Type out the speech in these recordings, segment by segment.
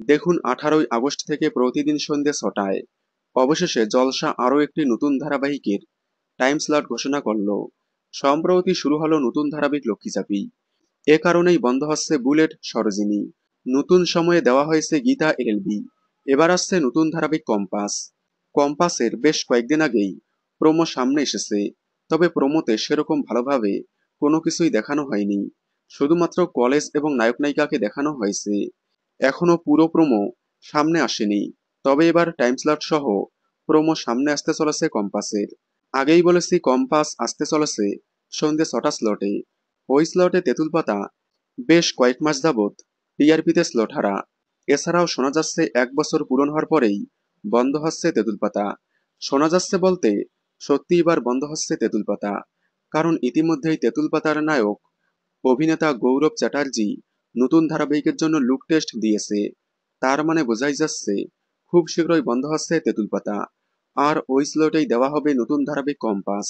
দেখুন 18ই আগস্ট থেকে প্রতিদিন সন্ধ্যে 6টায়। অবশেষে জলসা আরও একটি নতুন ধারাবাহিকের টাইম স্লট ঘোষণা করল। সম্প্রতি শুরু হলো নতুন ধারাবাহিক লক্ষ্মীচাপী। এ কারণেই বন্ধ হচ্ছে বুলেট সরোজিনী। নতুন সময়ে দেওয়া হয়েছে গীতা এলবি। এবার আসছে নতুন ধারাবাহিক কম্পাস। কম্পাসের বেশ কয়েকদিন আগেই প্রোমো সামনে এসেছে, তবে প্রোমোতে সেরকম ভালোভাবে কোনো কিছুই দেখানো হয়নি। শুধুমাত্র কলেজ এবং নায়ক নায়িকাকে দেখানো হয়েছে। এখনো পুরো প্রোমো সামনে আসেনি, তবে এবার টাইম স্লট সহ প্রোমো সামনে আসতে চলেছে কম্পাসের। আগেই বলেছি কম্পাস আসতে চলেছে সন্ধ্যে 6টা স্লটে। ওই স্লটে তেঁতুল পাতা বেশ কয়েক মাস যাবৎ টিআরপিতে স্লট হারা। এছাড়াও শোনা যাচ্ছে 1 বছর পূরণ হওয়ার পরেই বন্ধ হচ্ছে তেঁতুল পাতা। শোনা যাচ্ছে বলতে সত্যি এবার বন্ধ হচ্ছে তেঁতুল পাতা, কারণ ইতিমধ্যেই তেঁতুল পাতার নায়ক অভিনেতা গৌরব চ্যাটার্জি নতুন ধারাবাহিকের জন্য লুক টেস্ট দিয়েছে। তার মানে বোঝাই যাচ্ছে খুব শীঘ্রই বন্ধ হচ্ছে তেঁতুল পাতা, আর ওই স্লটেই দেওয়া হবে নতুন ধারাবাহিক কম্পাস।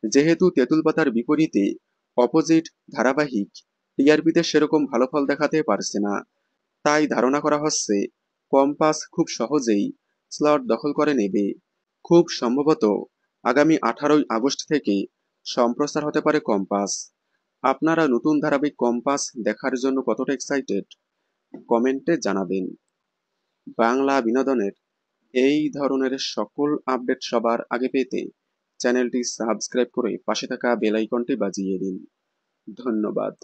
যেহেতু তেঁতুল পাতার বিপরীতে অপোজিট ধারাবাহিক টিআরপিতে সেরকম ভালো ফল দেখাতে পারছে না, তাই ধারণা করা হচ্ছে কম্পাস খুব সহজেই স্লট দখল করে নেবে। খুব সম্ভবত আগামী 18ই আগস্ট থেকে সম্প্রচার হতে পারে কম্পাস। আপনারা নতুন ধারাবাহিক কম্পাস দেখার জন্য কতটা এক্সাইটেড কমেন্টে জানাবেন। বাংলা বিনোদনের এই ধরনের সকল আপডেট সবার আগে পেতে চ্যানেলটি সাবস্ক্রাইব করে পাশে থাকা বেল আইকনটি বাজিয়ে দিন। ধন্যবাদ।